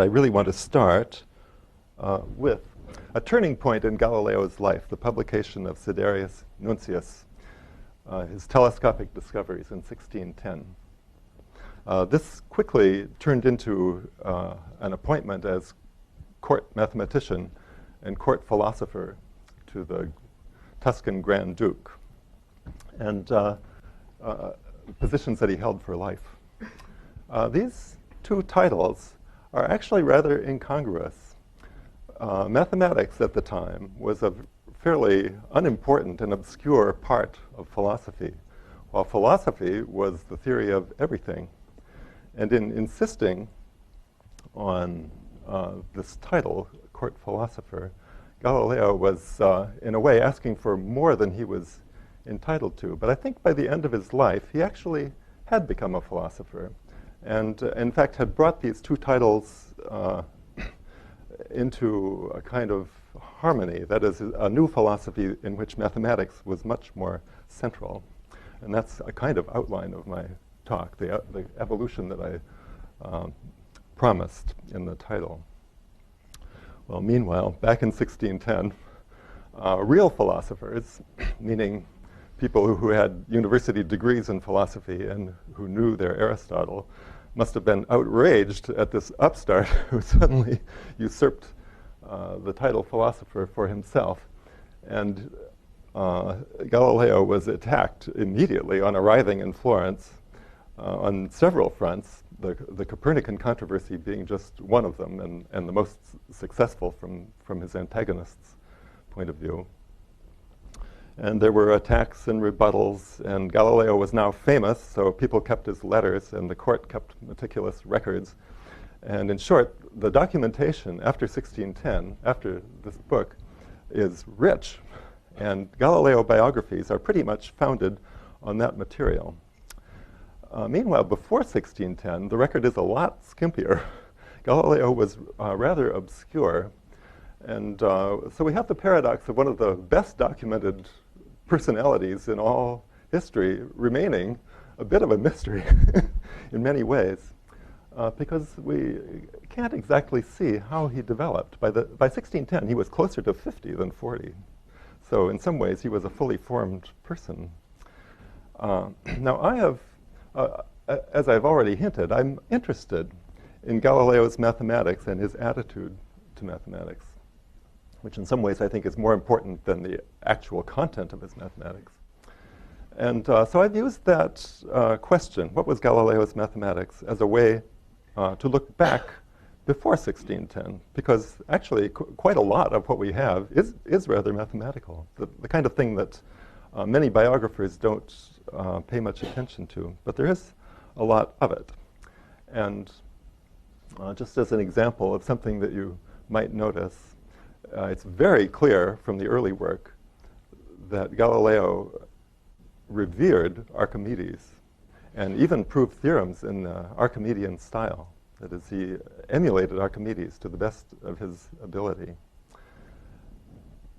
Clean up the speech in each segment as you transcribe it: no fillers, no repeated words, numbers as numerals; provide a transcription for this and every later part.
I really want to start with a turning point in Galileo's life, the publication of Sidereus Nuncius, his telescopic discoveries in 1610. This quickly turned into an appointment as court mathematician and court philosopher to the Tuscan Grand Duke, and positions that he held for life. These two titles are actually rather incongruous. Mathematics at the time was a fairly unimportant and obscure part of philosophy, while philosophy was the theory of everything. And in insisting on this title, court philosopher, Galileo was, in a way, asking for more than he was entitled to. But I think by the end of his life, he actually had become a philosopher, and in fact had brought these two titles into a kind of harmony, that is, a new philosophy in which mathematics was much more central. And that's a kind of outline of my talk, the evolution that I promised in the title. Well, meanwhile, back in 1610, real philosophers, meaning people who had university degrees in philosophy and who knew their Aristotle, must have been outraged at this upstart who suddenly usurped the title philosopher for himself. And Galileo was attacked immediately on arriving in Florence on several fronts, the Copernican controversy being just one of them, and the most successful from his antagonist's point of view. And there were attacks and rebuttals, and Galileo was now famous, so people kept his letters, and the court kept meticulous records. And in short, the documentation after 1610, after this book, is rich. And Galileo biographies are pretty much founded on that material. Meanwhile, before 1610, the record is a lot skimpier. Galileo was rather obscure. And so we have the paradox of one of the best documented personalities in all history remaining a bit of a mystery in many ways, because we can't exactly see how he developed. By 1610, he was closer to 50 than 40. So in some ways, he was a fully formed person. Now, I have, as I've already hinted, I'm interested in Galileo's mathematics and his attitude to mathematics, which in some ways I think is more important than the actual content of his mathematics. And so I've used that question, what was Galileo's mathematics, as a way to look back before 1610, because actually quite a lot of what we have is rather mathematical, the kind of thing that many biographers don't pay much attention to, but there is a lot of it. And just as an example of something that you might notice, it's very clear from the early work that Galileo revered Archimedes and even proved theorems in the Archimedean style. That is, he emulated Archimedes to the best of his ability.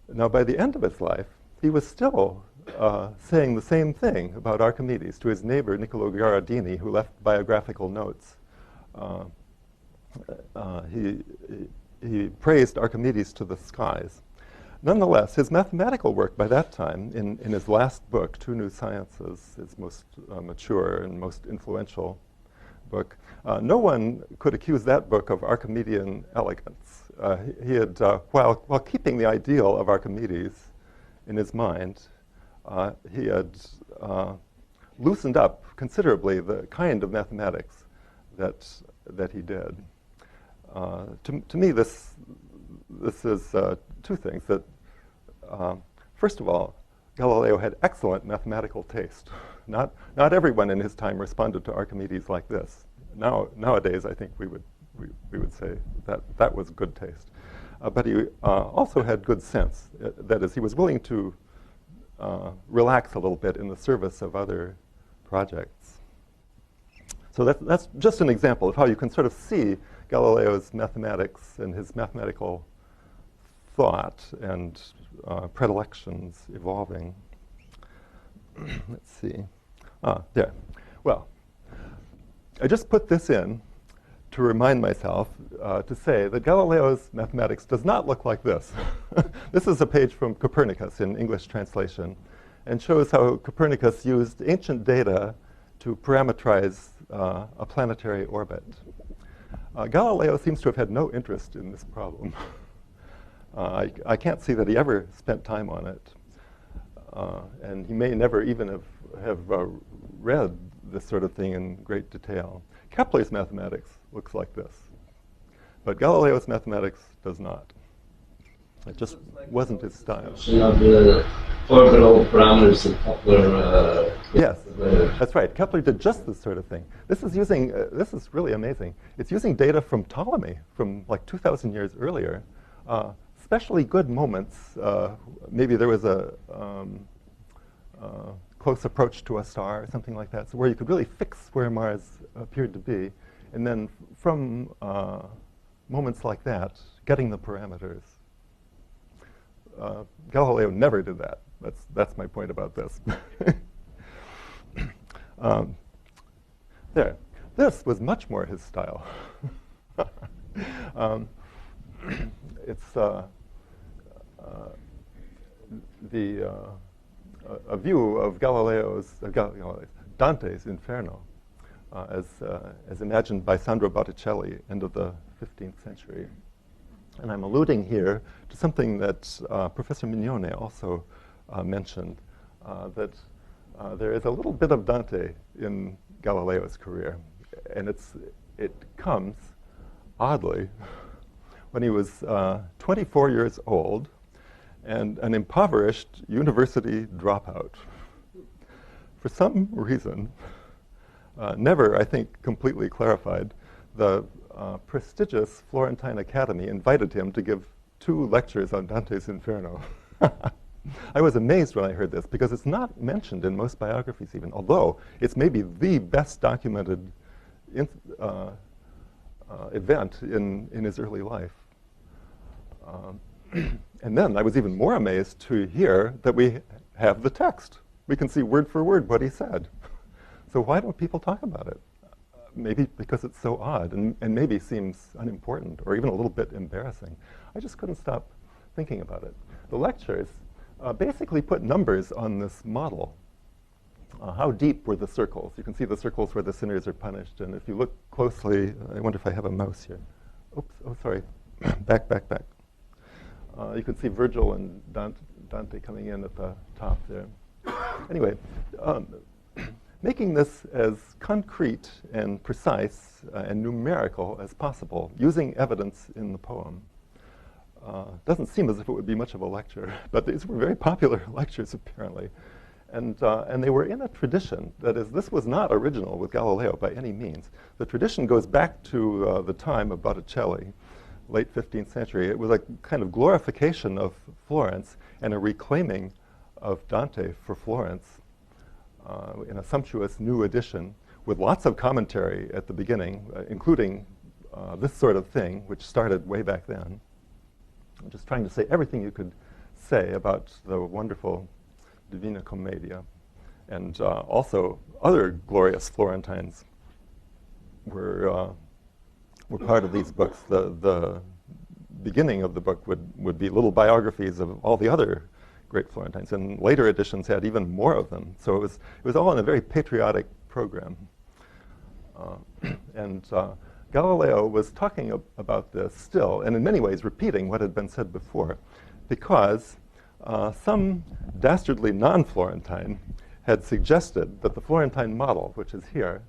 Now, by the end of his life, he was still saying the same thing about Archimedes to his neighbor, Niccolo Gherardini, who left biographical notes. He praised Archimedes to the skies. Nonetheless, his mathematical work by that time, in his last book, Two New Sciences, his most mature and most influential book, no one could accuse that book of Archimedean elegance. He had, while keeping the ideal of Archimedes in his mind, he had loosened up considerably the kind of mathematics that he did. To me, this is two things. That first of all, Galileo had excellent mathematical taste. Not everyone in his time responded to Archimedes like this. Nowadays, I think we would say that was good taste. But he also had good sense. That is, he was willing to relax a little bit in the service of other projects. So that's just an example of how you can sort of see Galileo's mathematics and his mathematical thought and predilections evolving. Let's see. There. Well, I just put this in to remind myself to say that Galileo's mathematics does not look like this. This is a page from Copernicus in English translation and shows how Copernicus used ancient data to parameterize a planetary orbit. Galileo seems to have had no interest in this problem. I can't see that he ever spent time on it. And he may never even have read this sort of thing in great detail. Kepler's mathematics looks like this, but Galileo's mathematics does not. It just wasn't his style. Of the orbital parameters of Kepler. Yes, that's right. Kepler did just this sort of thing. This is using, this is really amazing. It's using data from Ptolemy from like 2,000 years earlier. Especially good moments. Maybe there was a close approach to a star or something like that, so where you could really fix where Mars appeared to be. And then from moments like that, getting the parameters. Galileo never did that. That's my point about this. There. This was much more his style. It's a view of Dante's Inferno, as imagined by Sandro Botticelli, end of the 15th century. And I'm alluding here to something that Professor Mignone also mentioned, that there is a little bit of Dante in Galileo's career. And it comes, oddly, when he was 24 years old and an impoverished university dropout. For some reason, never, I think, completely clarified, the prestigious Florentine Academy invited him to give 2 lectures on Dante's Inferno. I was amazed when I heard this, because it's not mentioned in most biographies even, although it's maybe the best documented event in his early life. And then I was even more amazed to hear that we have the text. We can see word for word what he said. So why don't people talk about it? Maybe because it's so odd and maybe seems unimportant or even a little bit embarrassing. I just couldn't stop thinking about it. The lectures basically put numbers on this model. How deep were the circles? You can see the circles where the sinners are punished. And if you look closely, I wonder if I have a mouse here. Oops, oh, sorry. Back. You can see Virgil and Dante coming in at the top there. Anyway, making this as concrete and precise and numerical as possible, using evidence in the poem, doesn't seem as if it would be much of a lecture, but these were very popular lectures apparently. And they were in a tradition, that is, this was not original with Galileo by any means. The tradition goes back to the time of Botticelli, late 15th century. It was a kind of glorification of Florence and a reclaiming of Dante for Florence in a sumptuous new edition with lots of commentary at the beginning, including this sort of thing, which started way back then. I'm just trying to say everything you could say about the wonderful Divina Commedia. And also other glorious Florentines were part of these books. The beginning of the book would be little biographies of all the other great Florentines, and later editions had even more of them. So it was all in a very patriotic program. Galileo was talking about this still, and in many ways repeating what had been said before, because some dastardly non-Florentine had suggested that the Florentine model, which is here,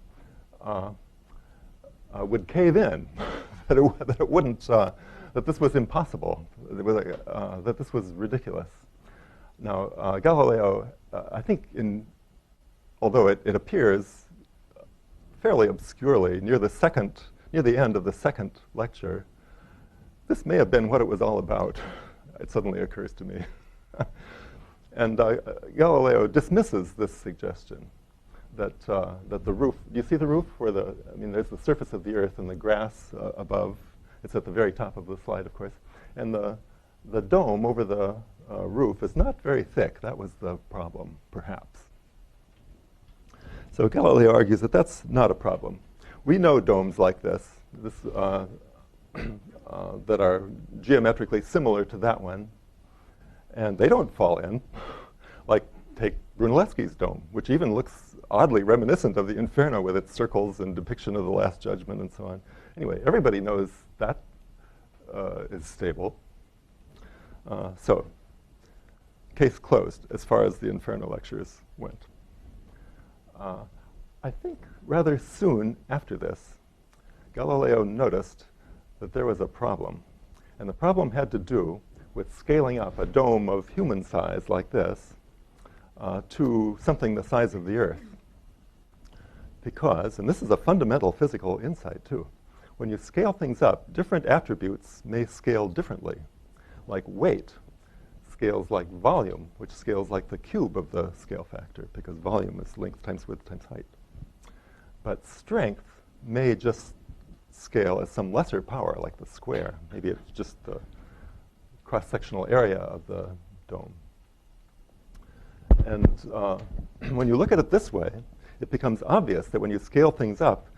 would cave in, that it wouldn't, that this was impossible, that this was ridiculous. Now, Galileo, I think, although it appears fairly obscurely near the end of the second lecture, this may have been what it was all about. It suddenly occurs to me. And Galileo dismisses this suggestion that the roof, do you see the roof where there's the surface of the earth and the grass above. It's at the very top of the slide, of course. And the dome over the roof is not very thick. That was the problem, perhaps. So Galileo argues that that's not a problem. We know domes like this. this, that are geometrically similar to that one, and they don't fall in. Like, take Brunelleschi's dome, which even looks oddly reminiscent of the Inferno with its circles and depiction of the Last Judgment and so on. Anyway, everybody knows that is stable. So, case closed as far as the Inferno lectures went. I think rather soon after this, Galileo noticed that there was a problem. And the problem had to do with scaling up a dome of human size like this to something the size of the Earth. Because, and this is a fundamental physical insight too, when you scale things up, different attributes may scale differently. Like weight scales like volume, which scales like the cube of the scale factor, because volume is length times width times height. But strength may just scale as some lesser power, like the square. Maybe it's just the cross-sectional area of the dome. And when you look at it this way, it becomes obvious that when you scale things up,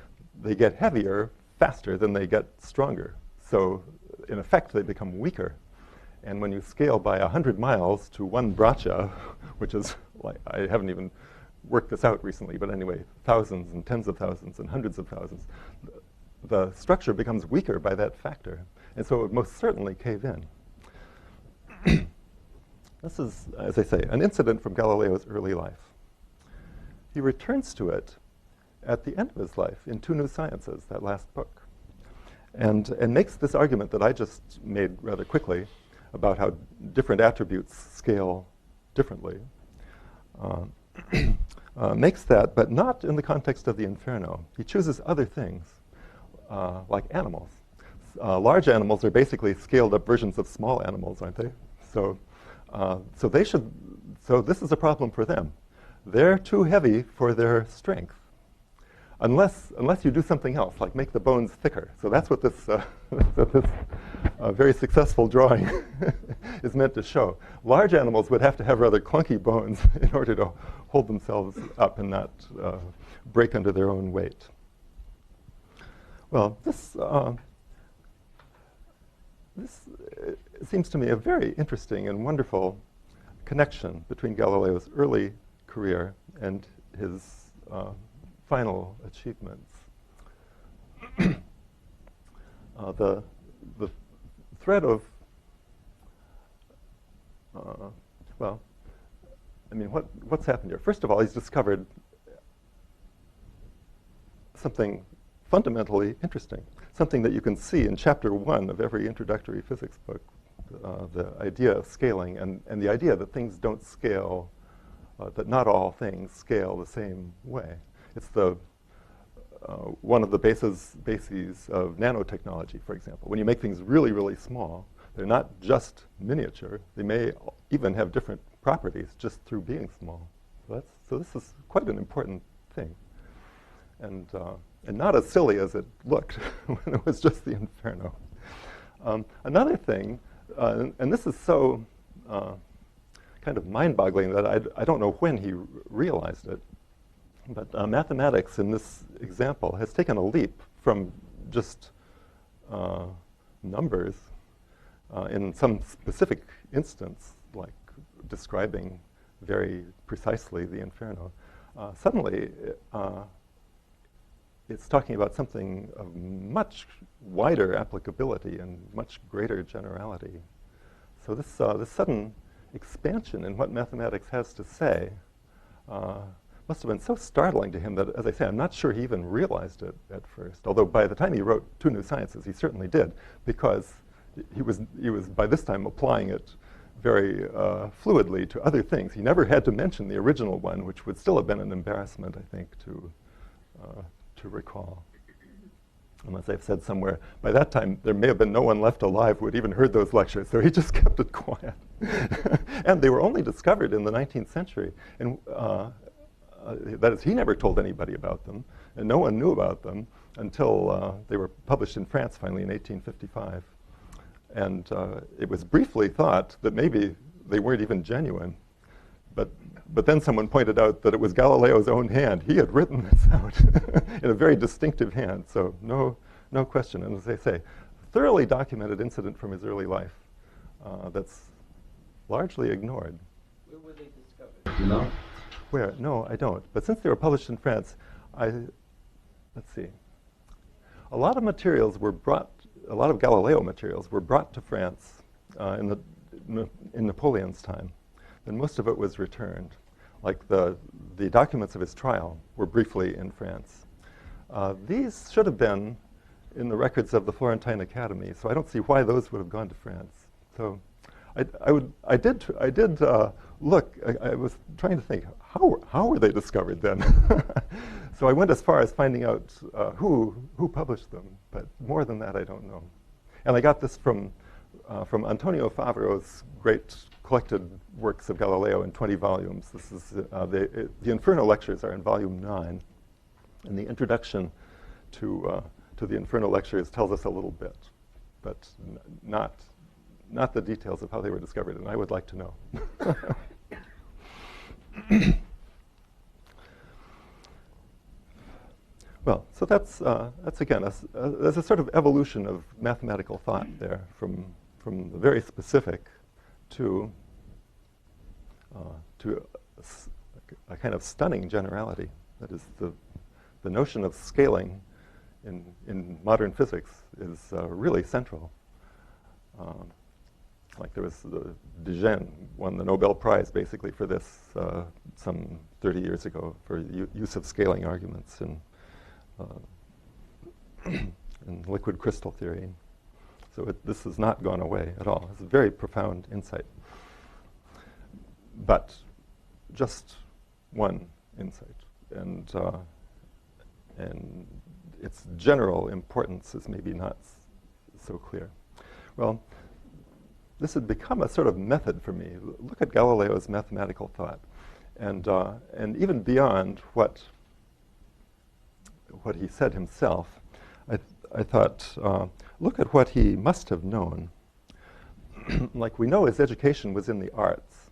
they get heavier faster than they get stronger. So in effect, they become weaker. And when you scale by 100 miles to 1 bracha, which is, like, I haven't even worked this out recently, but anyway, thousands and tens of thousands and hundreds of thousands, the structure becomes weaker by that factor. And so it would most certainly cave in. This is, as I say, an incident from Galileo's early life. He returns to it at the end of his life in Two New Sciences, that last book, and makes this argument that I just made rather quickly about how different attributes scale differently. Makes that, but not in the context of the Inferno. He chooses other things, like animals. Large animals are basically scaled up versions of small animals, aren't they? So this is a problem for them. They're too heavy for their strength, unless you do something else, like make the bones thicker. So that's what this very successful drawing is meant to show. Large animals would have to have rather clunky bones in order to hold themselves up and not break under their own weight. Well, this seems to me a very interesting and wonderful connection between Galileo's early career and his final achievements. The thread of, well, I mean, what's happened here? First of all, he's discovered something fundamentally interesting, something that you can see in chapter 1 of every introductory physics book, the idea of scaling and the idea that things don't scale, that not all things scale the same way. It's the one of the bases of nanotechnology, for example. When you make things really, really small, they're not just miniature. They may even have different properties just through being small. So this is quite an important thing. And not as silly as it looked when it was just the Inferno. Another thing, and this is so kind of mind-boggling that I don't know when he realized it, but mathematics in this example has taken a leap from just numbers in some specific instance, like describing very precisely the Inferno. Suddenly, it's talking about something of much wider applicability and much greater generality. So this sudden expansion in what mathematics has to say must have been so startling to him that, as I say, I'm not sure he even realized it at first. Although by the time he wrote Two New Sciences, he certainly did, because he was by this time applying it very fluidly to other things. He never had to mention the original one, which would still have been an embarrassment, I think, to recall. Unless I've said somewhere, by that time, there may have been no one left alive who had even heard those lectures, so he just kept it quiet. And they were only discovered in the 19th century. And that is, he never told anybody about them, and no one knew about them until they were published in France finally in 1855. And it was briefly thought that maybe they weren't even genuine. But then someone pointed out that it was Galileo's own hand. He had written this out in a very distinctive hand, so no no question. And as I say, thoroughly documented incident from his early life that's largely ignored. Where were they discovered? You know? Where? No, I don't. But since they were published in France, let's see. A lot of materials were brought, a lot of Galileo materials were brought to France in Napoleon's time. And most of it was returned. Like the documents of his trial were briefly in France. These should have been in the records of the Florentine Academy, so I don't see why those would have gone to France. So I did look. I was trying to think, how were they discovered then? So I went as far as finding out who published them, but more than that, I don't know. And I got this from Antonio Favreau's great collected works of Galileo in 20 volumes. This is the Infernal Lectures are in volume 9, and the introduction to the Infernal Lectures tells us a little bit, but not the details of how they were discovered, and I would like to know. Well, so that's again there's a sort of evolution of mathematical thought there from the very specific to a kind of stunning generality. That is, the notion of scaling in modern physics is really central. Like there was de Gennes won the Nobel Prize basically for this some 30 years ago for use of scaling arguments in liquid crystal theory. So this has not gone away at all. It's a very profound insight. But just one insight, and its general importance is maybe not so clear. Well, this had become a sort of method for me. Look at Galileo's mathematical thought, and even beyond what he said himself, I thought, look at what he must have known. Like, we know his education was in the arts,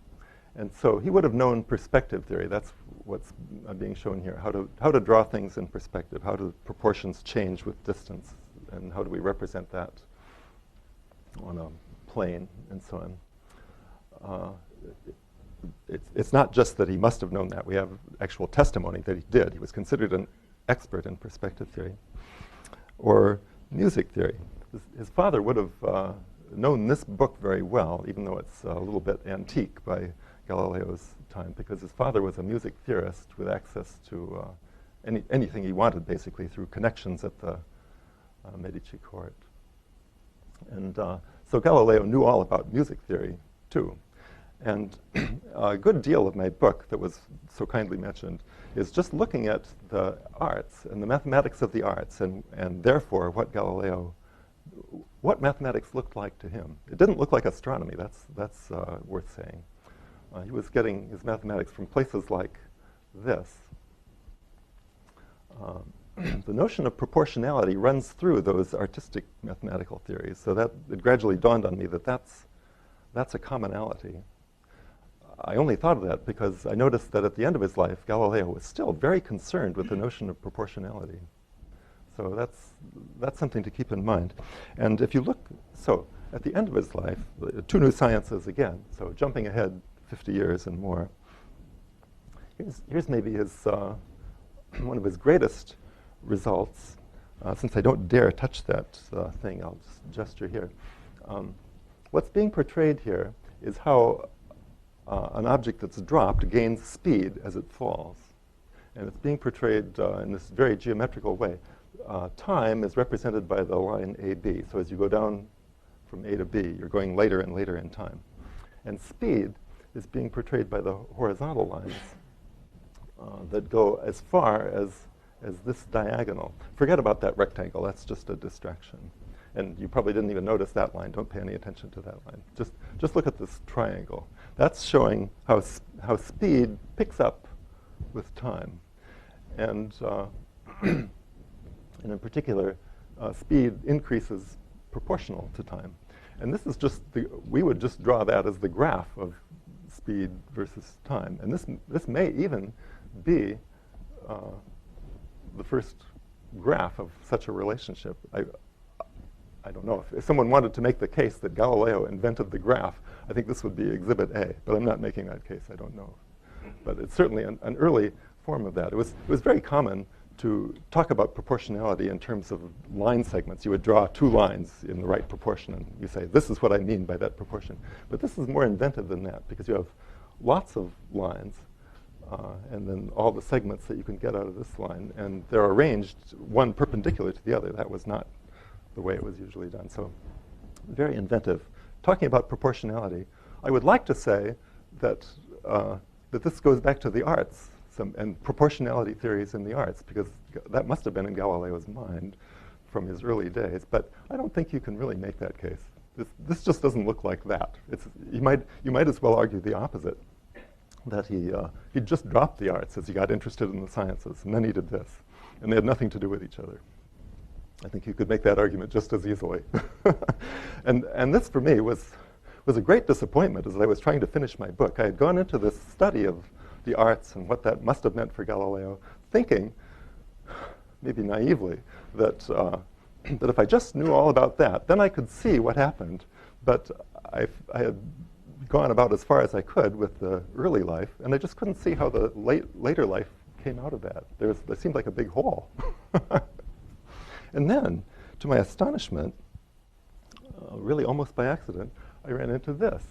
and so he would have known perspective theory. That's what's being shown here, how to draw things in perspective, how do proportions change with distance, and how do we represent that on a plane, and so on. It's not just that he must have known that. We have actual testimony that he did. He was considered an expert in perspective theory. Or music theory. His father would have known this book very well, even though it's a little bit antique by Galileo's time, because his father was a music theorist with access to anything he wanted, basically, through connections at the Medici court. And so Galileo knew all about music theory, too. And a good deal of my book that was so kindly mentioned is just looking at the arts and the mathematics of the arts, and therefore what mathematics looked like to him. It didn't look like astronomy. That's worth saying. He was getting his mathematics from places like this. The notion of proportionality runs through those artistic mathematical theories, so that it gradually dawned on me that that's a commonality. I only thought of that because I noticed that at the end of his life, Galileo was still very concerned with the notion of proportionality. So that's something to keep in mind. And if you look, so at the end of his life, two new sciences again, so jumping ahead 50 years and more. Here's maybe his one of his greatest results. Since I don't dare touch that thing, I'll just gesture here. What's being portrayed here is how an object that's dropped gains speed as it falls. And it's being portrayed in this very geometrical way. Time is represented by the line AB. So as you go down from A to B, you're going later and later in time. And speed is being portrayed by the horizontal lines that go as far as this diagonal. Forget about that rectangle. That's just a distraction. And you probably didn't even notice that line. Don't pay any attention to that line. Just look at this triangle. That's showing how speed picks up with time. And in particular, speed increases proportional to time. And this is just, we would just draw that as the graph of speed versus time. And this may even be the first graph of such a relationship. I don't know. If someone wanted to make the case that Galileo invented the graph, I think this would be Exhibit A, but I'm not making that case. I don't know. But it's certainly an early form of that. It was very common to talk about proportionality in terms of line segments. You would draw two lines in the right proportion, and you say, this is what I mean by that proportion. But this is more inventive than that, because you have lots of lines, and then all the segments that you can get out of this line, and they're arranged one perpendicular to the other. That was not the way it was usually done. So very inventive. Talking about proportionality, I would like to say that, that this goes back to the arts, and proportionality theories in the arts, because that must have been in Galileo's mind from his early days. But I don't think you can really make that case. This just doesn't look like that. You might as well argue the opposite, that he just dropped the arts as he got interested in the sciences, and then he did this, and they had nothing to do with each other. I think you could make that argument just as easily. and this, for me, was a great disappointment as I was trying to finish my book. I had gone into this study of the arts and what that must have meant for Galileo, thinking, maybe naively, that that if I just knew all about that, then I could see what happened. But I had gone about as far as I could with the early life, and I just couldn't see how the later life came out of that. There seemed like a big hole. And then, to my astonishment, really almost by accident, I ran into this.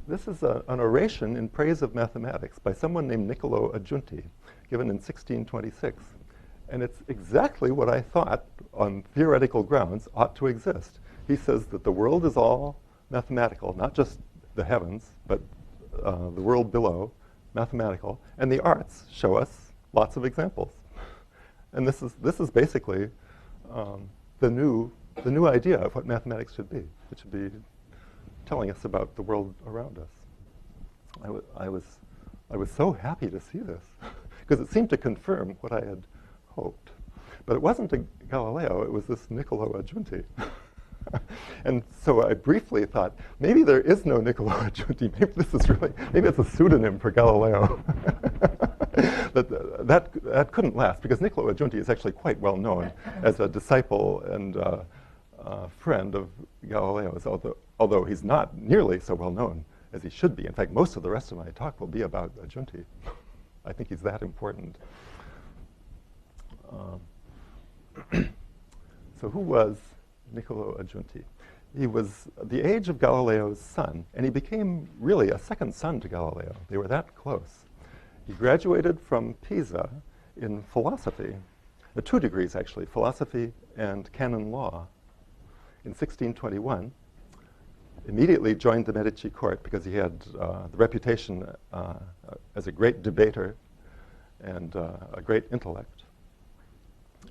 This is an oration in praise of mathematics by someone named Niccolò Aggiunti, given in 1626. And it's exactly what I thought, on theoretical grounds, ought to exist. He says that the world is all mathematical, not just the heavens, but the world below, mathematical. And the arts show us lots of examples. And this is basically the new idea of what mathematics should be. It should be telling us about the world around us. I was so happy to see this, because it seemed to confirm what I had hoped. But it wasn't a Galileo, it was this Niccolò Aggiunti. And so I briefly thought, maybe there is no Niccolò Aggiunti. Maybe it's a pseudonym for Galileo. That couldn't last, because Niccolò Aggiunti is actually quite well known as a disciple and friend of Galileo's, although he's not nearly so well known as he should be. In fact, most of the rest of my talk will be about Aggiunti. I think he's that important. So who was Niccolò Aggiunti? He was the age of Galileo's son, and he became really a second son to Galileo. They were that close. He graduated from Pisa in philosophy, 2 degrees actually, philosophy and canon law, in 1621. Immediately joined the Medici court because he had the reputation as a great debater and a great intellect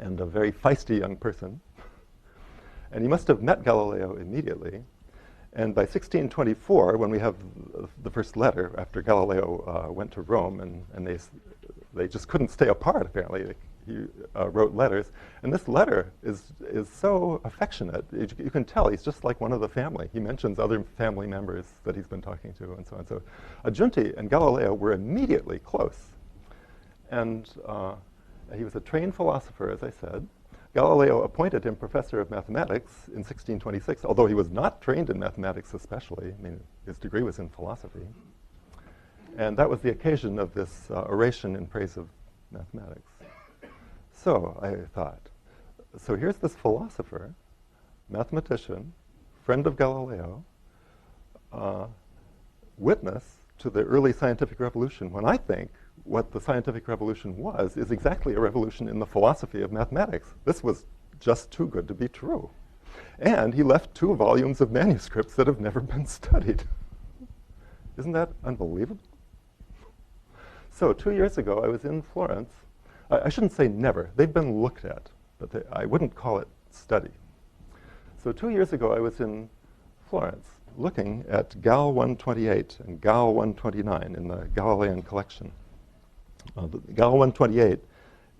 and a very feisty young person. And he must have met Galileo immediately. And by 1624, when we have the first letter after Galileo went to Rome, and they just couldn't stay apart, apparently. He wrote letters. And this letter is so affectionate. You can tell he's just like one of the family. He mentions other family members that he's been talking to and so on. So Aggiunti and Galileo were immediately close. And he was a trained philosopher, as I said. Galileo appointed him professor of mathematics in 1626, although he was not trained in mathematics especially. I mean, his degree was in philosophy. And that was the occasion of this oration in praise of mathematics. So I thought, so here's this philosopher, mathematician, friend of Galileo, witness to the early scientific revolution, when I think what the scientific revolution was is exactly a revolution in the philosophy of mathematics. This was just too good to be true. And he left 2 volumes of manuscripts that have never been studied. Isn't that unbelievable? So 2 years ago, I was in Florence. I shouldn't say never. They've been looked at, but I wouldn't call it study. So 2 years ago, I was in Florence looking at Gal 128 and Gal 129 in the Galilean collection. Gal 128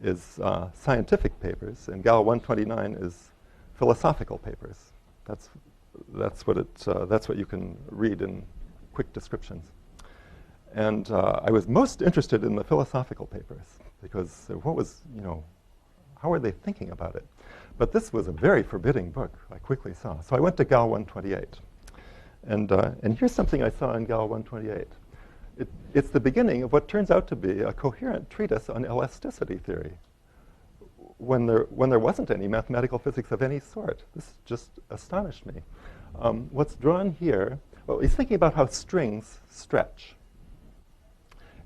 is scientific papers, and Gal 129 is philosophical papers. That's what you can read in quick descriptions. And I was most interested in the philosophical papers because what was, how are they thinking about it? But this was a very forbidding book, I quickly saw. So I went to Gal 128. And here's something I saw in Gal 128. It's the beginning of what turns out to be a coherent treatise on elasticity theory when there wasn't any mathematical physics of any sort. This just astonished me. What's drawn here, well, he's thinking about how strings stretch.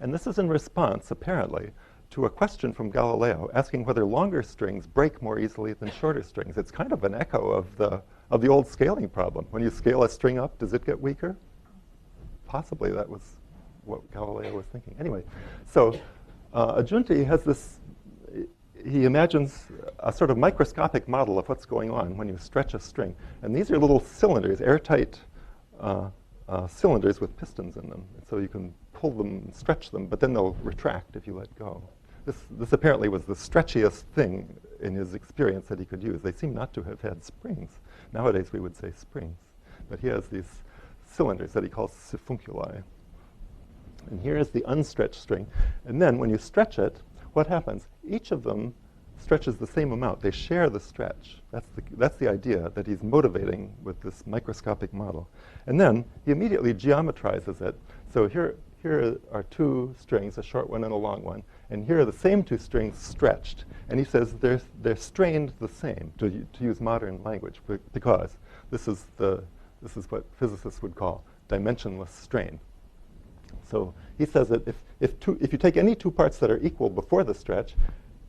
And this is in response, apparently, to a question from Galileo asking whether longer strings break more easily than shorter strings. It's kind of an echo of the old scaling problem. When you scale a string up, does it get weaker? Possibly that was what Galileo was thinking. Anyway, so Aggiunti has this, he imagines a sort of microscopic model of what's going on when you stretch a string. And these are little cylinders, airtight cylinders with pistons in them. And so you can pull them and stretch them, but then they'll retract if you let go. This apparently was the stretchiest thing in his experience that he could use. They seem not to have had springs. Nowadays we would say springs. But he has these cylinders that he calls sifunculi. And here is the unstretched string. And then when you stretch it, what happens? Each of them stretches the same amount. They share the stretch. That's the idea that he's motivating with this microscopic model. And then he immediately geometrizes it. So here are two strings, a short one and a long one. And here are the same two strings stretched. And he says they're strained the same, to use modern language, because this is what physicists would call dimensionless strain. So he says that if you take any two parts that are equal before the stretch,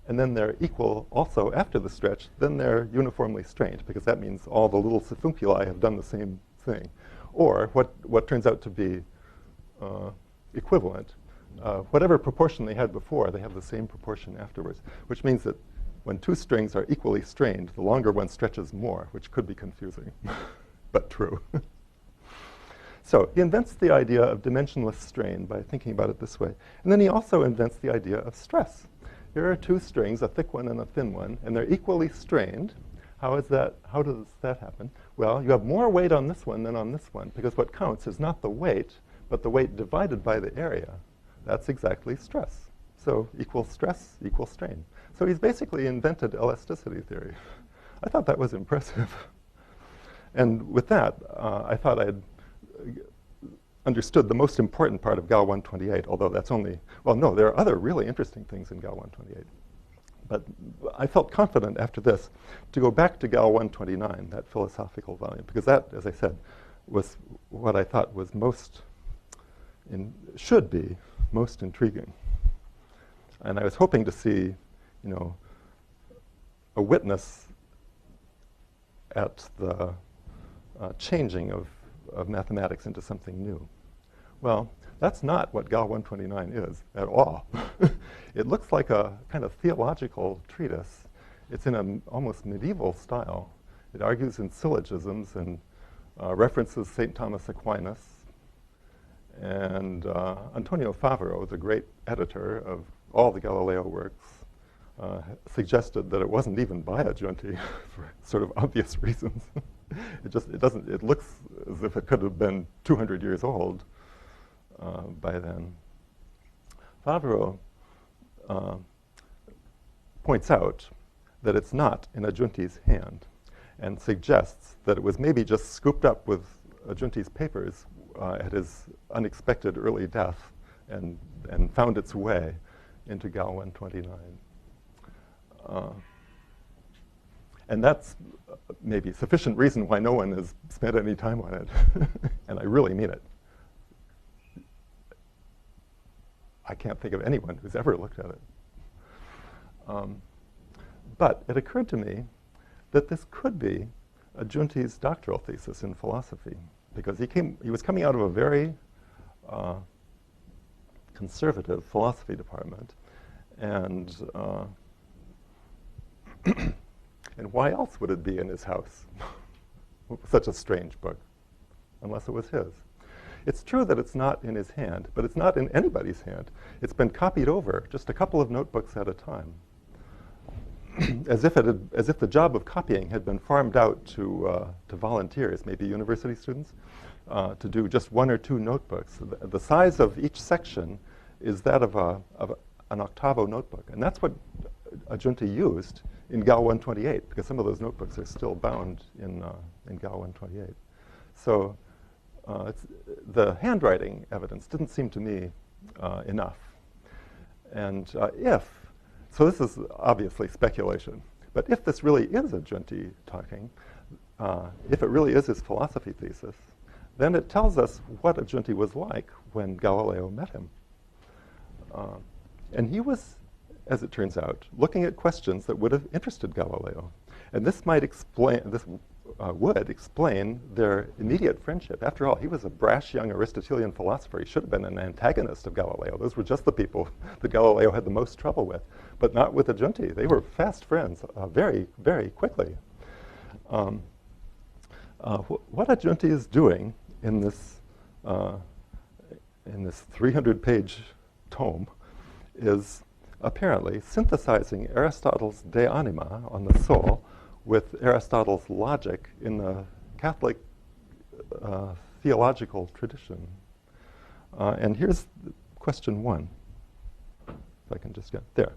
and then they're equal also after the stretch, then they're uniformly strained, because that means all the little sifunculi have done the same thing. Or what turns out to be equivalent, whatever proportion they had before, they have the same proportion afterwards, which means that when two strings are equally strained, the longer one stretches more, which could be confusing, but true. So he invents the idea of dimensionless strain by thinking about it this way. And then he also invents the idea of stress. Here are two strings, a thick one and a thin one, and they're equally strained. How does that happen? Well, you have more weight on this one than on this one, because what counts is not the weight, but the weight divided by the area. That's exactly stress. So equal stress, equal strain. So he's basically invented elasticity theory. I thought that was impressive. And with that, I thought I'd understood the most important part of Gal 128, although that's only, well, no, there are other really interesting things in Gal 128. But I felt confident after this to go back to Gal 129, that philosophical volume, because that, as I said, was what I thought was should be most intriguing. And I was hoping to see, a witness at the changing of mathematics into something new. Well, that's not what Gal 129 is at all. It looks like a kind of theological treatise. It's in an almost medieval style. It argues in syllogisms and references St. Thomas Aquinas. And Antonio Favero, the great editor of all the Galileo works, suggested that it wasn't even by Aggiunti for sort of obvious reasons. It looks as if it could have been 200 years old by then. Favero points out that it's not in Aggiunti's hand and suggests that it was maybe just scooped up with Aggiunti's papers at his unexpected early death and found its way into Gal 129. And that's maybe sufficient reason why no one has spent any time on it. And I really mean it. I can't think of anyone who's ever looked at it. But it occurred to me that this could be Aggiunti's doctoral thesis in philosophy, because he was coming out of a very conservative philosophy department, and and why else would it be in his house? Such a strange book, unless it was his. It's true that it's not in his hand, but it's not in anybody's hand. It's been copied over, just a couple of notebooks at a time, as if the job of copying had been farmed out to volunteers, maybe university students, to do just one or two notebooks. The size of each section is that of an octavo notebook, and that's what Aggiunti used in Gal 128, because some of those notebooks are still bound in Gal 128. So the handwriting evidence didn't seem to me enough. And so this is obviously speculation, but if this really is a Giunti talking, if it really is his philosophy thesis, then it tells us what a Giunti was like when Galileo met him. And he was, as it turns out, looking at questions that would have interested Galileo. And this might explain, would explain their immediate friendship. After all, he was a brash young Aristotelian philosopher. He should have been an antagonist of Galileo. Those were just the people that Galileo had the most trouble with, but not with the Giunti. They were fast friends very, very quickly. What a Giunti is doing in this 300-page tome is apparently synthesizing Aristotle's De Anima on the soul with Aristotle's logic in the Catholic theological tradition. And here's question 1. If I can just get there.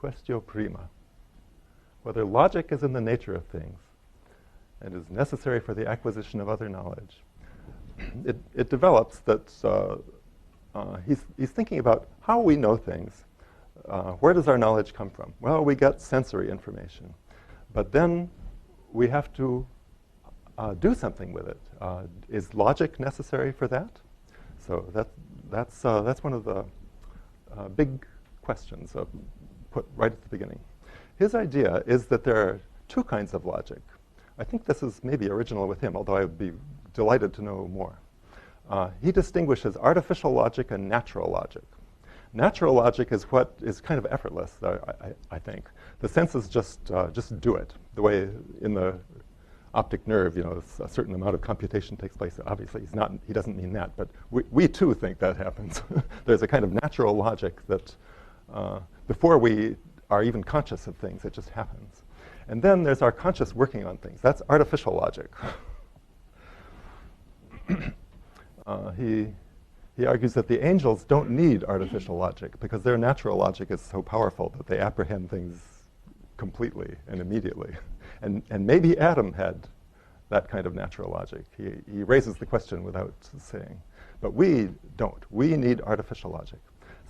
Questio prima. Whether logic is in the nature of things and is necessary for the acquisition of other knowledge. It develops that he's thinking about how we know things. Where does our knowledge come from? Well, we get sensory information, but then we have to do something with it. Is logic necessary for that? So that's one of the big questions put right at the beginning. His idea is that there are two kinds of logic. I think this is maybe original with him, although I would be delighted to know more. He distinguishes artificial logic and natural logic. Natural logic is what is kind of effortless, I think. The senses just do it. The way in the optic nerve, a certain amount of computation takes place. Obviously, he doesn't mean that, but we too think that happens. There's a kind of natural logic that before we are even conscious of things, it just happens. And then there's our conscious working on things. That's artificial logic. He argues that the angels don't need artificial logic because their natural logic is so powerful that they apprehend things completely and immediately. And maybe Adam had that kind of natural logic. He raises the question without saying. But we don't. We need artificial logic.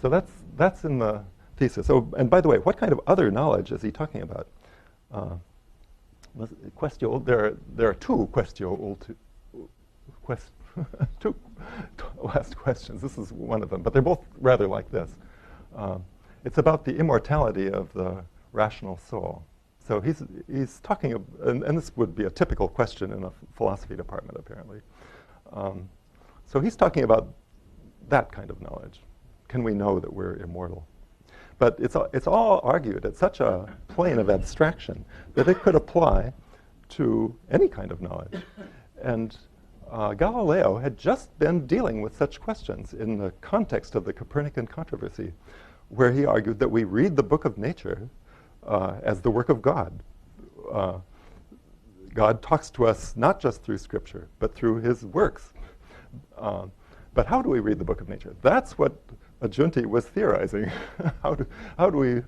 So that's in the thesis. So, and by the way, what kind of other knowledge is he talking about? There are two two last questions. This is one of them, but they're both rather like this. It's about the immortality of the rational soul. So he's talking, and this would be a typical question in a philosophy department, apparently. So he's talking about that kind of knowledge. Can we know that we're immortal? But it's all argued at such a plane of abstraction that it could apply to any kind of knowledge. And Galileo had just been dealing with such questions in the context of the Copernican controversy, where he argued that we read the book of nature as the work of God. God talks to us not just through Scripture, but through his works. But how do we read the book of nature? That's what a Giunti was theorizing. How do we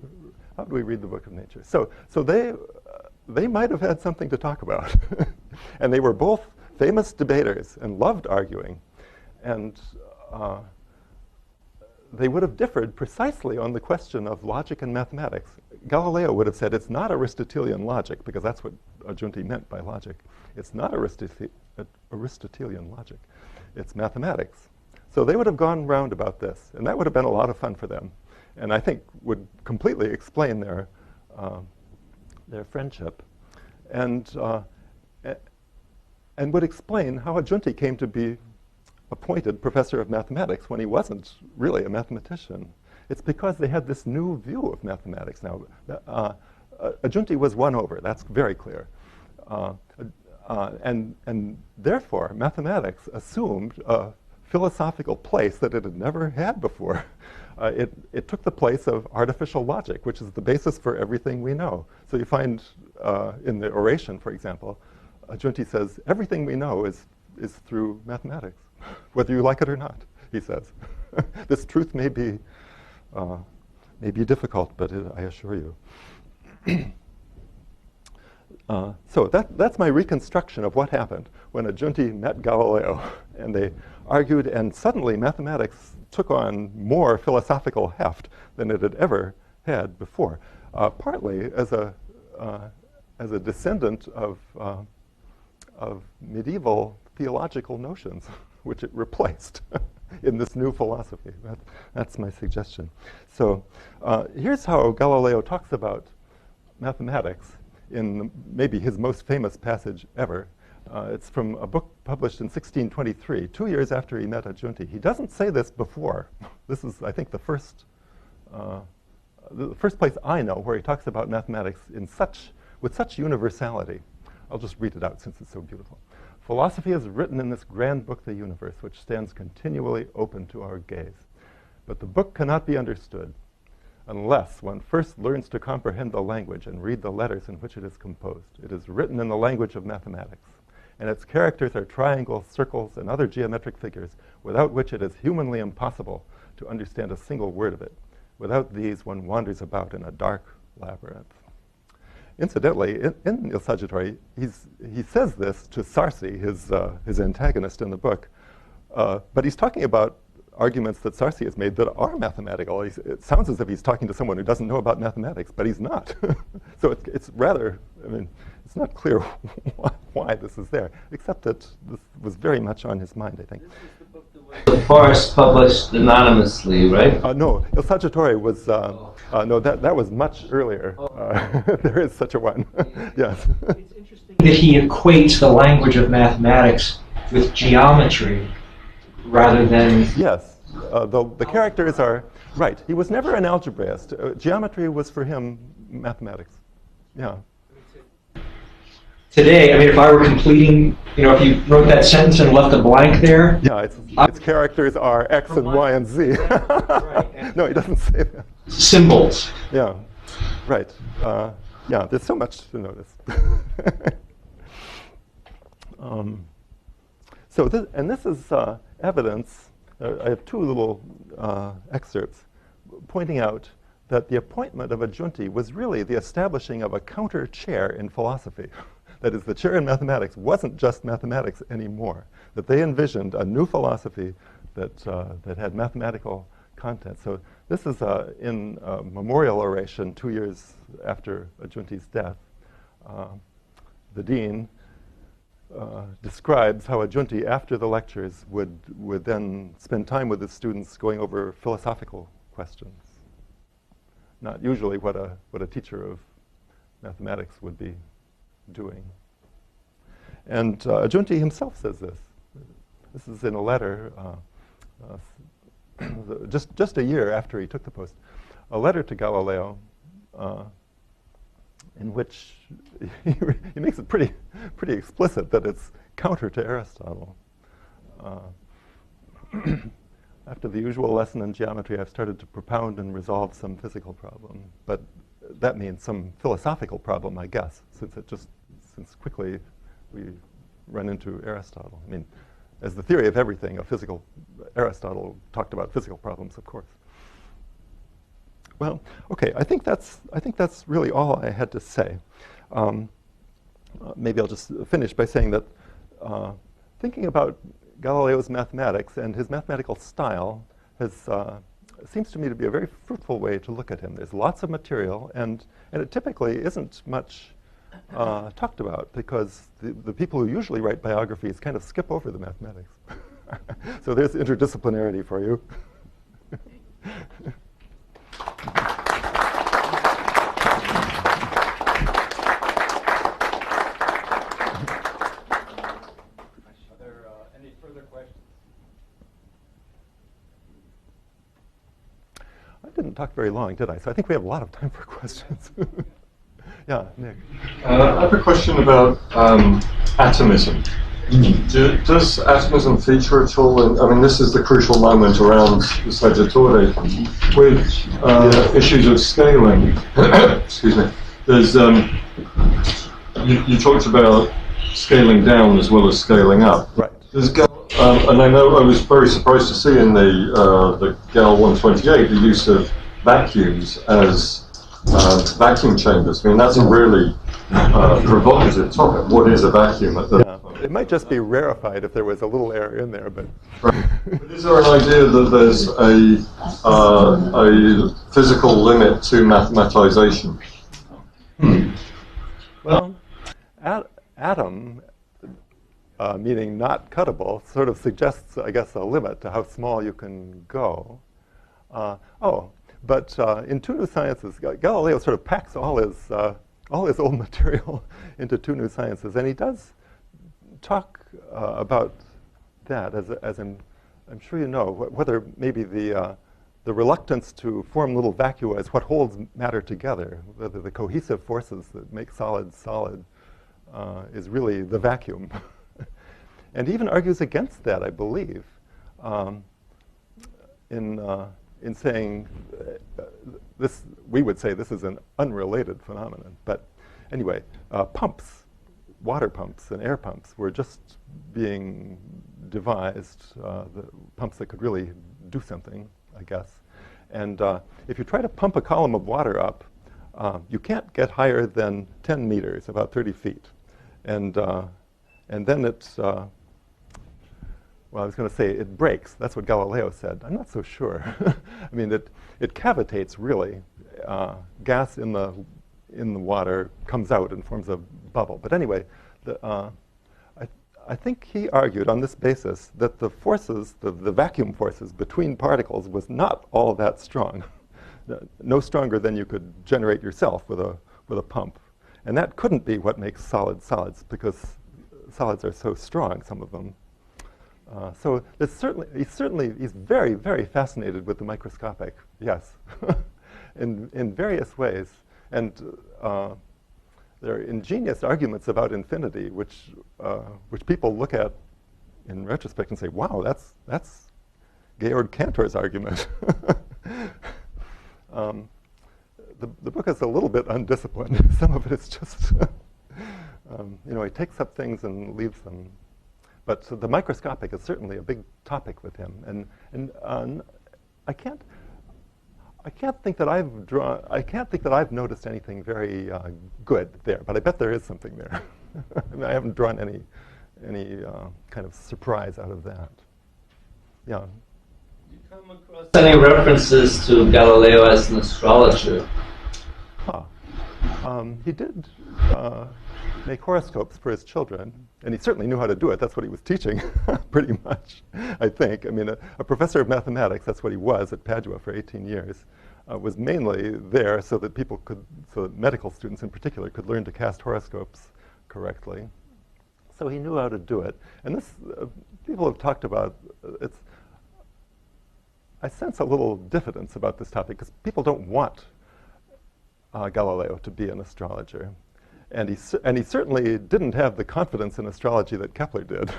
read the book of nature? So they might have had something to talk about. And they were both famous debaters and loved arguing. And they would have differed precisely on the question of logic and mathematics. Galileo would have said it's not Aristotelian logic, because that's what a Giunti meant by logic. It's not Aristotelian logic. It's mathematics. So they would have gone round about this, and that would have been a lot of fun for them, and I think would completely explain their friendship, and would explain how a Giunti came to be appointed professor of mathematics when he wasn't really a mathematician. It's because they had this new view of mathematics now. A Giunti was won over, that's very clear. And therefore, mathematics assumed a philosophical place that it had never had before. It took the place of artificial logic, which is the basis for everything we know. So you find in the oration, for example, Giunti says, everything we know is through mathematics, whether you like it or not, he says. This truth may be difficult, but I assure you. So that's my reconstruction of what happened when Aggiunti met Galileo, and they argued, and suddenly mathematics took on more philosophical heft than it had ever had before, partly as a descendant of medieval theological notions, which it replaced in this new philosophy. That's my suggestion. So here's how Galileo talks about mathematics in maybe his most famous passage ever. It's from a book published in 1623, 2 years after he met Aggiunti. He doesn't say this before. This is, I think, the first place I know where he talks about mathematics with such universality. I'll just read it out since it's so beautiful. Philosophy is written in this grand book, the universe, which stands continually open to our gaze. But the book cannot be understood unless one first learns to comprehend the language and read the letters in which it is composed. It is written in the language of mathematics, and its characters are triangles, circles, and other geometric figures, without which it is humanly impossible to understand a single word of it. Without these, one wanders about in a dark labyrinth. Incidentally, in Il Saggiatore, he says this to Sarsi, his antagonist in the book, but he's talking about arguments that Sarsi has made that are mathematical. It sounds as if he's talking to someone who doesn't know about mathematics, but he's not. So it's rather, I mean, it's not clear why this is there, except that this was very much on his mind, I think. This is the book that was first published anonymously, right? No, Il Saggiatore was, no, that was much earlier. There is such a one, yes. It's interesting that he equates the language of mathematics with geometry rather than... Yes, the characters are, right. He was never an algebraist. Geometry was for him mathematics, yeah. Today, I mean, if I were completing, if you wrote that sentence and left a blank there... Yeah, its characters are X and Y and Z. Right. No, he doesn't say that. Symbols. Yeah, right. Yeah, there's so much to notice. So this is evidence. I have two little excerpts pointing out that the appointment of Aggiunti was really the establishing of a counter chair in philosophy. That is, the chair in mathematics wasn't just mathematics anymore, that they envisioned a new philosophy that had mathematical content. So this is in a memorial oration 2 years after Aggiunti's death. The dean describes how Aggiunti, after the lectures, would then spend time with his students going over philosophical questions. Not usually what a teacher of mathematics would be doing. And Aggiunti himself says this. This is in a letter just a year after he took the post, a letter to Galileo in which he makes it pretty explicit that it's counter to Aristotle. After the usual lesson in geometry, I've started to propound and resolve some physical problem, but that means some philosophical problem, I guess, since quickly we run into Aristotle. I mean, as the theory of everything, Aristotle talked about physical problems, of course. Well, okay, I think that's really all I had to say. Maybe I'll just finish by saying that thinking about Galileo's mathematics and his mathematical style seems to me to be a very fruitful way to look at him. There's lots of material, and it typically isn't much talked about because the people who usually write biographies kind of skip over the mathematics. So there's interdisciplinarity for you. I didn't talk very long, did I? So I think we have a lot of time for questions. Yeah, Nick. I have a question about atomism. Does atomism feature at all? I mean, this is the crucial moment around the Saggiatore with issues of scaling. Excuse me. There's you talked about scaling down as well as scaling up. Right. And I know I was very surprised to see in the Gal 128 the use of vacuums as vacuum chambers. I mean, that's a really provocative topic. What is a vacuum at the time? It might just be rarefied if there was a little air in there, but... Right. But is there an idea that there's a physical limit to mathematization? Well, atom, meaning not cuttable, sort of suggests, I guess, a limit to how small you can go. But in Two New Sciences, Galileo sort of packs all his old material into Two New Sciences, and he does talk about that, as I'm sure you know, whether maybe the reluctance to form little vacua is what holds matter together, whether the cohesive forces that make solid solid is really the vacuum. And he even argues against that, I believe, in saying this. We would say this is an unrelated phenomenon. But anyway, pumps, water pumps and air pumps were just being devised, the pumps that could really do something, I guess. And if you try to pump a column of water up, you can't get higher than 10 meters, about 30 feet. And then it's, well, I was going to say it breaks. That's what Galileo said. I'm not so sure. I mean, it cavitates, really. Gas in the water comes out and forms a bubble. But anyway, I think he argued on this basis that the forces, the vacuum forces between particles was not all that strong. No stronger than you could generate yourself with a pump. And that couldn't be what makes solids solids, because solids are so strong, some of them. So he's very, very fascinated with the microscopic, yes, in various ways. And there are ingenious arguments about infinity, which people look at in retrospect and say, "Wow, that's Georg Cantor's argument." The book is a little bit undisciplined. Some of it is just, he takes up things and leaves them. But the microscopic is certainly a big topic with him, and I can't think that I've noticed anything very good there. But I bet there is something there. I mean, I haven't drawn any kind of surprise out of that. Yeah. Did you come across any references to Galileo as an astrologer? He did make horoscopes for his children, and he certainly knew how to do it. That's what he was teaching, pretty much, I think. I mean, a professor of mathematics, that's what he was at Padua for 18 years, was mainly there so that so that medical students in particular could learn to cast horoscopes correctly. So he knew how to do it. And this, people have talked about, I sense a little diffidence about this topic, because people don't want Galileo to be an astrologer. And he certainly didn't have the confidence in astrology that Kepler did.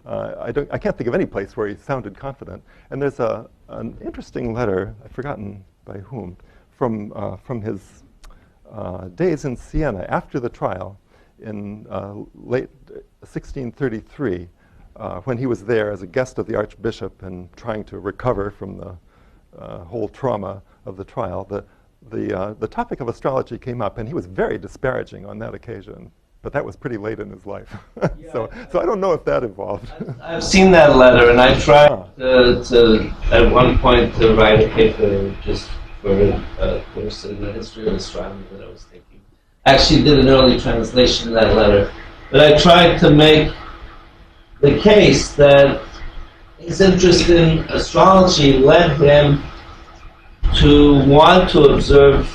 I can't think of any place where he sounded confident. And there's an interesting letter, I've forgotten by whom, from his days in Siena after the trial in late 1633, when he was there as a guest of the Archbishop and trying to recover from the whole trauma of the trial. The topic of astrology came up, and he was very disparaging on that occasion. But that was pretty late in his life. So I don't know if that evolved. I've seen that letter, and I tried to at one point to write a paper just for a course in the history of astronomy that I was taking. I actually did an early translation of that letter. But I tried to make the case that his interest in astrology led him to want to observe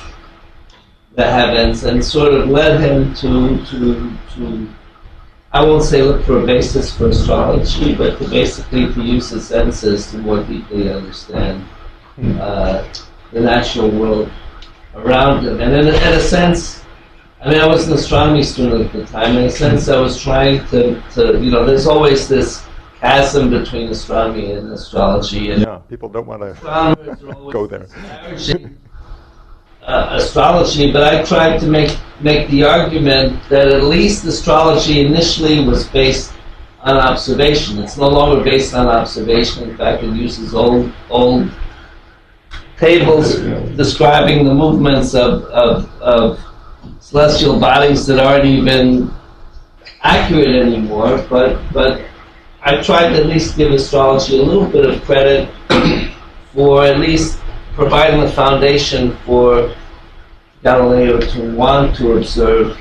the heavens, and sort of led him to I won't say look for a basis for astrology, but to basically to use his senses to more deeply understand the natural world around him. And in a sense, I mean, I was an astronomy student at the time. In a sense, I was trying to there's always this chasm between astronomy and astrology. And people don't want to go there. Astrology, but I tried to make the argument that at least astrology initially was based on observation. It's no longer based on observation. In fact, it uses old tables describing the movements of celestial bodies that aren't even accurate anymore, but I tried to at least give astrology a little bit of credit for at least providing the foundation for Galileo to want to observe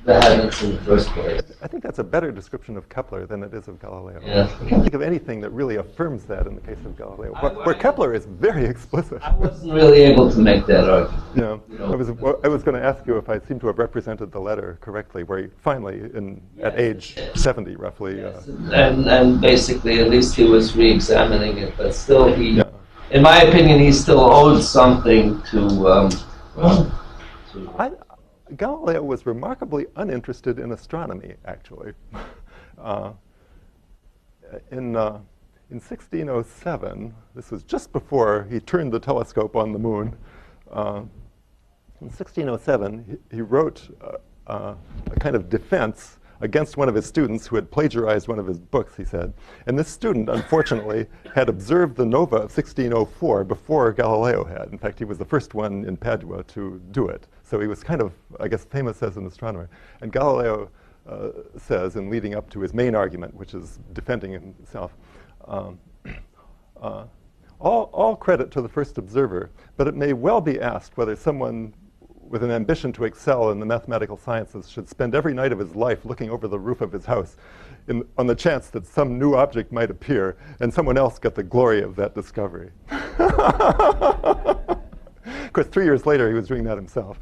the heavens in the first place. I think that's a better description of Kepler than it is of Galileo. Yeah. I can't think of anything that really affirms that in the case of Galileo, where Kepler is very explicit. I wasn't really able to make that argument. Yeah. You know. I was going to ask you if I seem to have represented the letter correctly, where he finally, at age 70 roughly. Yes. And basically, at least he was re-examining it, but still Yeah. in my opinion, he still owed something to Galileo was remarkably uninterested in astronomy, actually. In 1607, this was just before he turned the telescope on the moon. In 1607, he wrote a kind of defense against one of his students who had plagiarized one of his books, he said. And this student, unfortunately, had observed the nova of 1604 before Galileo had. In fact, he was the first one in Padua to do it. So he was kind of, I guess, famous as an astronomer. And Galileo says, in leading up to his main argument, which is defending himself, all credit to the first observer, but it may well be asked whether someone with an ambition to excel in the mathematical sciences should spend every night of his life looking over the roof of his house on the chance that some new object might appear and someone else get the glory of that discovery. Of course, 3 years later, he was doing that himself.